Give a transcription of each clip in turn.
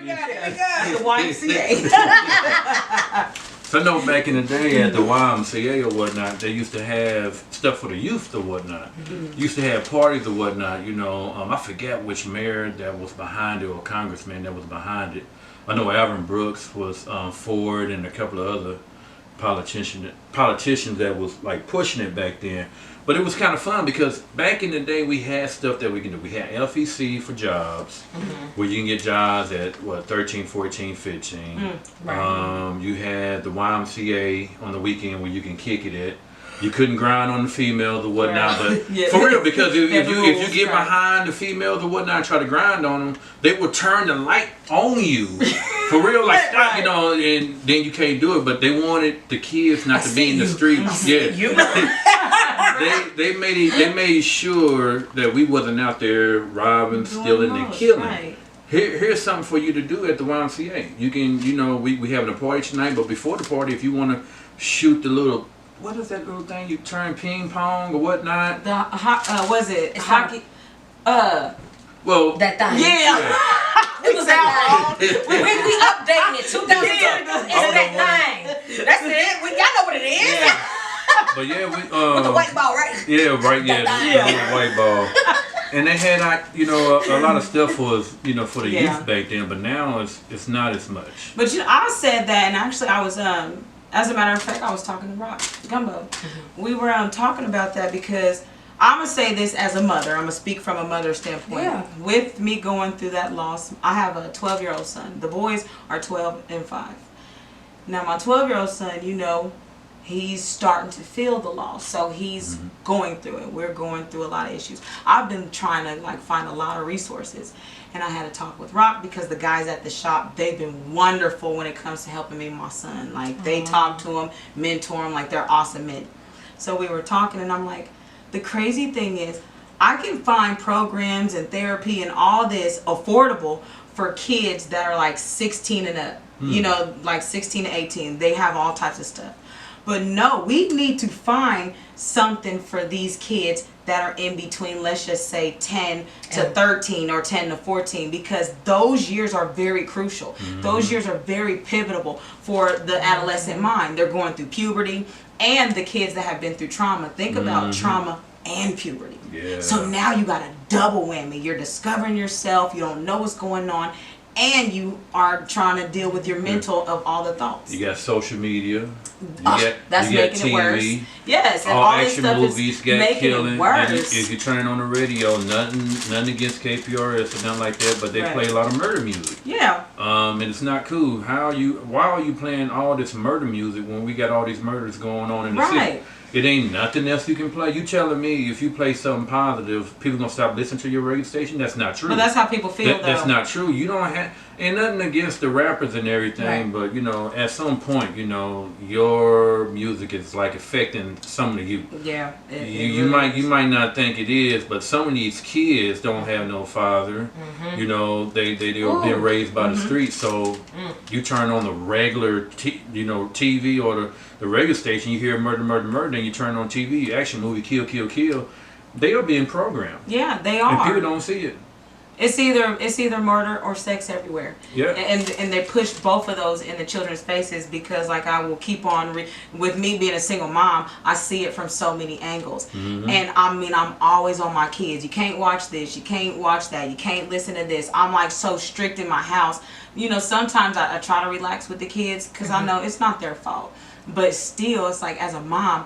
The YMCA. So I know back in the day at the YMCA or whatnot, they used to have stuff for the youth or whatnot. Used to have parties or whatnot, you know. I forget which mayor that was behind it or congressman that was behind it. I know Alvin Brooks was for it, and a couple of other politicians that was like pushing it back then. But it was kind of fun because back in the day we had stuff that we can do. We had FEC for jobs, where you can get jobs at what 13, 14, 15. Right. You had the YMCA on the weekend where you can kick it at. You couldn't grind on the females or whatnot, but for real, because if you get behind the females or whatnot and try to grind on them, they will turn the light on you. For real, like stop, you know, and then you can't do it. But they wanted the kids not to be in the streets. Yeah, they made sure that we wasn't out there robbing, stealing, and killing. Right. Here's something for you to do at the YMCA. You can, you know, we having a party tonight, but before the party, if you want to shoot the little, what is that little thing you turn ping pong or whatnot? The was it It's hockey? Well, That thing. Yeah. It was out. We updating it. 2000. It's that thing. That's it. Y'all know what it is. yeah. But yeah, we With the white ball, right? yeah, right, yeah, the little white ball. And they had like, you know, a lot of stuff was, you know, for the youth back then, but now it's not as much. But you know, I said that, and actually I was as a matter of fact, I was talking to Rock Gumbo. We were talking about that because I'm gonna say this as a mother. I'm gonna speak from a mother standpoint. Yeah. With me going through that loss, I have a 12-year-old son. The boys are 12 and 5. Now my 12-year-old son, you know, he's starting to feel the loss, so he's going through it. We're going through a lot of issues. I've been trying to like find a lot of resources, and I had to talk with Rock because the guys at the shop, they've been wonderful when it comes to helping me and my son. Like they talk to him, mentor him, like they're awesome men. So we were talking, and I'm like, the crazy thing is, I can find programs and therapy and all this affordable for kids that are like 16 and up. You know, like 16 to 18. They have all types of stuff. But no, we need to find something for these kids that are in between, let's just say 10 to 13 or 10 to 14, because those years are very crucial. Those years are very pivotal for the adolescent mind. They're going through puberty, and the kids that have been through trauma. Think about trauma and puberty. Yeah. So now you got a double whammy. You're discovering yourself, you don't know what's going on, and you are trying to deal with your mental of all the thoughts. You got social media. That's you got making TV, it worse. Yes, and all all this action stuff movies is got making killing. it worse. And if you turn on the radio, nothing against KPRS or nothing like that, but they play a lot of murder music. Yeah. And it's not cool. Why are you playing all this murder music when we got all these murders going on in the city? It ain't nothing else you can play. You telling me if you play something positive, people gonna stop listening to your radio station? That's not true. Well, that's how people feel. That's not true. You don't have, ain't nothing against the rappers and everything, but you know, at some point, you know, your music is like affecting some of the youth. Yeah. You might not think it is, but some of these kids don't have no father. You know, they've been raised by the streets. So you turn on the regular, TV or the radio station, you hear murder, murder, murder. Then you turn on TV, action movie, kill, kill, kill. They are being programmed. Yeah, they are. And people don't see it. It's either murder or sex everywhere. Yeah. And they push both of those in the children's faces because, like, I will keep on with me being a single mom, I see it from so many angles. And I mean, I'm always on my kids. You can't watch this. You can't watch that. You can't listen to this. I'm like so strict in my house. You know, sometimes I try to relax with the kids because I know it's not their fault. But still, it's like as a mom,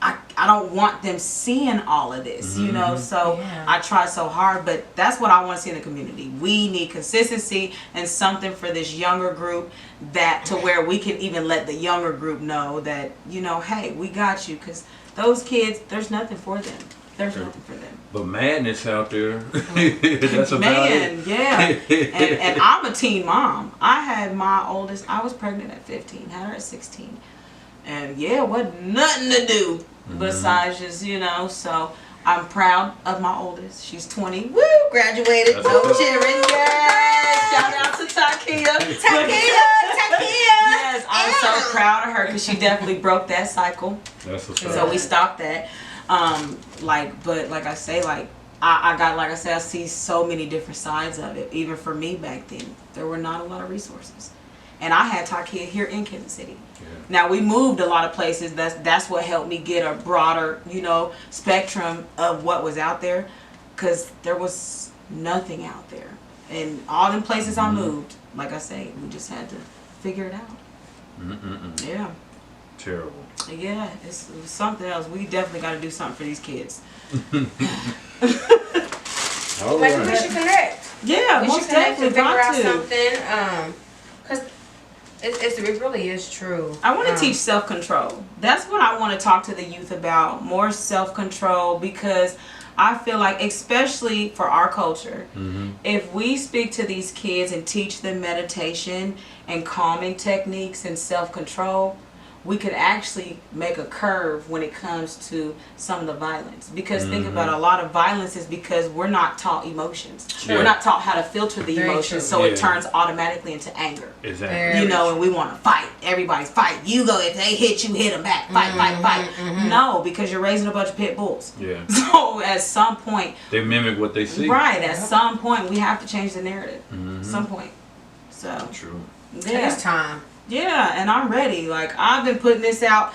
I don't want them seeing all of this, you know, so I try so hard, but that's what I want to see in the community. We need consistency and something for this younger group that to where we can even let the younger group know that, you know, hey, we got you, because those kids, there's nothing for them. There's nothing for them. But madness out there, that's about it. Yeah. And I'm a teen mom. I had my oldest, I was pregnant at 15, had her at 16. And yeah, wasn't nothing to do besides just, you know, so I'm proud of my oldest. She's 20. Woo! Graduated. No cheering. Yes! Shout out to Takia. Takia. Yes, I'm so proud of her because she definitely broke that cycle. That's what's So we stopped that. But like I say, like, I got, like I said, I see so many different sides of it. Even for me back then, there were not a lot of resources. And I had taught kids here in Kansas City. Yeah. Now, we moved a lot of places. That's what helped me get a broader, spectrum of what was out there. Because there was nothing out there. And all them places I moved, like I say, we just had to figure it out. Yeah. Terrible. Yeah, it was something else. We definitely got to do something for these kids. All like right. we should connect. Yeah, we most should connect definitely to figure out got to. something. Because it really is true. I want to teach self-control. That's what I want to talk to the youth about. More self-control, because I feel like, especially for our culture, if we speak to these kids and teach them meditation and calming techniques and self-control, we could actually make a curve when it comes to some of the violence. Because think about it, a lot of violence is because we're not taught emotions. We're not taught how to filter the emotions, so it turns automatically into anger. Exactly. And we want to fight. Everybody's fight. You go, if they hit you, hit them back. Fight, fight, fight. No, because you're raising a bunch of pit bulls. Yeah. So at some point, they mimic what they see. Right. At some point, we have to change the narrative. At some point. So. True. Yeah. It's time. Yeah, and I'm ready. Like, I've been putting this out.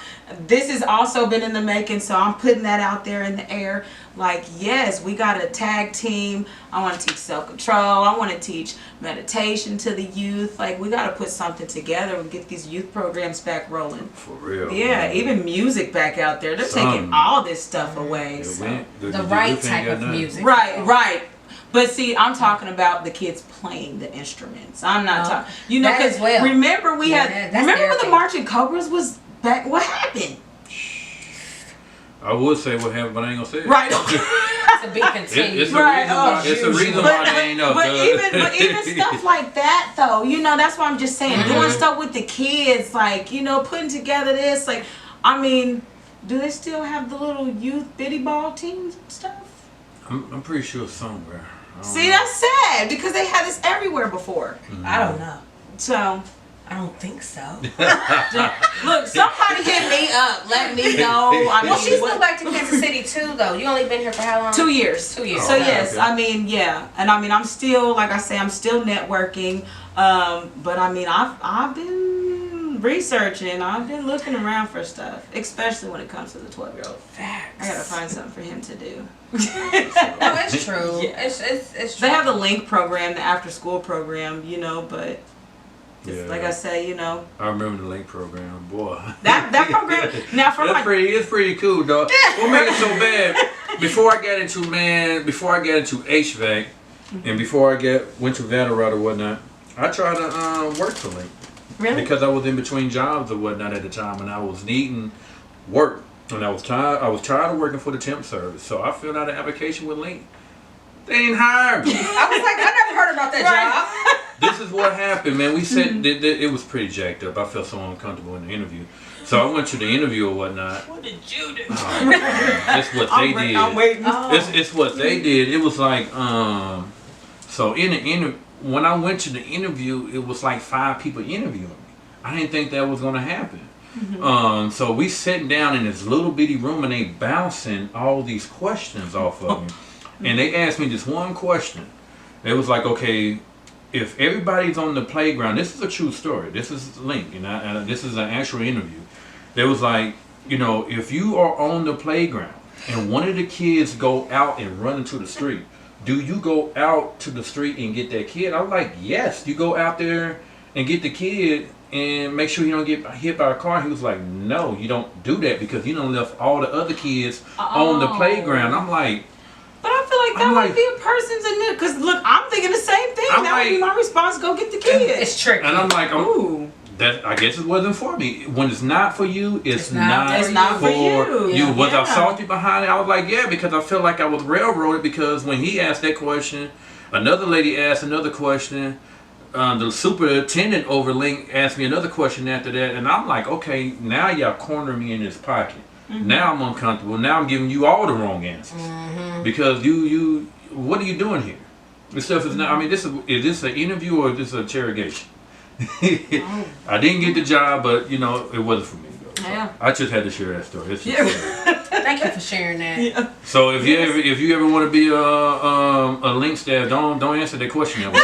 This has also been in the making, so I'm putting that out there in the air. Like, yes, we got a tag team. I want to teach self-control. I want to teach meditation to the youth. Like, we got to put something together and get these youth programs back rolling. For real. Yeah, even music back out there. They're taking all this stuff away. Yeah, so. The right type of music. Right. But see, I'm talking about the kids playing the instruments. I'm not talking, because remember we remember when the Marching Cobras was back? What happened? I would say what happened, but I ain't gonna say it. Right. To be continued. It's a reason why they ain't know. But even stuff like that, though, that's what I'm just saying. Doing stuff with the kids, like, putting together this, like, I mean, do they still have the little youth bitty ball teams and stuff? I'm pretty sure somewhere. See, that's sad because they had this everywhere before. I don't know. So, I don't think so. look, somebody hit me up. Let me know. Well, she's still back to Kansas City too, though. You only been here for how long? 2 years. 2 years. So yes, okay. I mean, yeah, and I mean, I'm still, like I say, I'm still networking. But I mean, I've been researching. I've been looking around for stuff, especially when it comes to the 12-year-old. Facts. I gotta find something for him to do. No, it's true. Yeah. It's true. They have the Link program, the after-school program, but. Yeah. Like I say, I remember the Link program, boy. That program. Now for it's pretty cool, dog. What made it so bad? Before I got into HVAC, and before I went to Vanderbilt or whatnot, I tried to work for Link. Really? Because I was in between jobs or whatnot at the time, and I was needing work, and I was tired of working for the temp service, so I filled out an application with Link. They didn't hire me. I was like, I never heard about that job. This is what happened, man. We said it was pretty jacked up. I felt so uncomfortable in the interview. So I went to the interview or whatnot. What did you do? It's what they did. I'm waiting. It's what they did. It was like, so when I went to the interview, it was like 5 people interviewing me. I didn't think that was going to happen. So we sitting down in this little bitty room and they bouncing all these questions off of me. And they asked me this one question. It was like, okay, if everybody's on the playground, this is a true story. This is Link, and this is an actual interview. They was like, if you are on the playground and one of the kids go out and run into the street, do you go out to the street and get that kid? I was like, yes. You go out there and get the kid and make sure he don't get hit by a car. He was like, no, you don't do that because you done left all the other kids on the playground. I'm like, but I feel like that would be a person's initiative. Because look, I'm thinking the same thing. That would be my response. Go get the kid. It's tricky. And I'm like, I guess it wasn't for me. When it's not for you, it's not for you. Was I salty behind it? I was like, yeah, because I felt like I was railroaded. Because when he asked that question, another lady asked another question. The superintendent over Link asked me another question after that, and I'm like, okay, now y'all corner me in this pocket. Now I'm uncomfortable. Now I'm giving you all the wrong answers because you. What are you doing here? This stuff is not. I mean, is this an interview or is this an interrogation? I didn't get the job, but it wasn't for me. So I just had to share that story. It's just Thank you for sharing that. Yeah. So if you ever want to be a link staff, don't answer that question that way.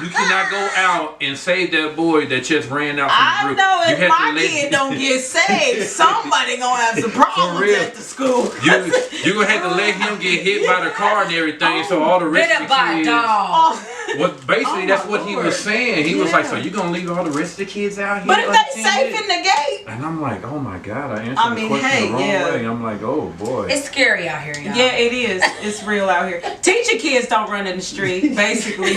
You cannot go out and save that boy that just ran out from the I group. know if You have my to let- kid don't get saved, somebody gonna have some problems real. at the school. You gonna have to let him get hit by the car and everything, so all the rest Bit of up the by a kids. dog. Well, basically Oh, that's my what he Lord. was saying. He was like, Yeah. "So you gonna leave all the rest of the kids out here?" But if they unattended?" safe in the gate, And I'm like, "Oh my God!" I answered I the mean, question hey, the wrong yeah. way. I'm like, "Oh boy." It's scary out here, y'all. yeah, it is. It's real out here. Teach your kids don't run in the street. Basically,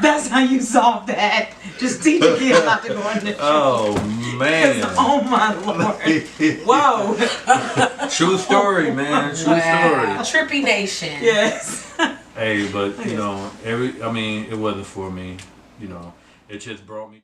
that's how you solve that. Just teach your kids not to go in the street. Oh man. Oh my Lord! Whoa! True story, man. True Wow. story. Trippy Nation. Yes. Hey, but you know, it wasn't for me. You know, it just brought me.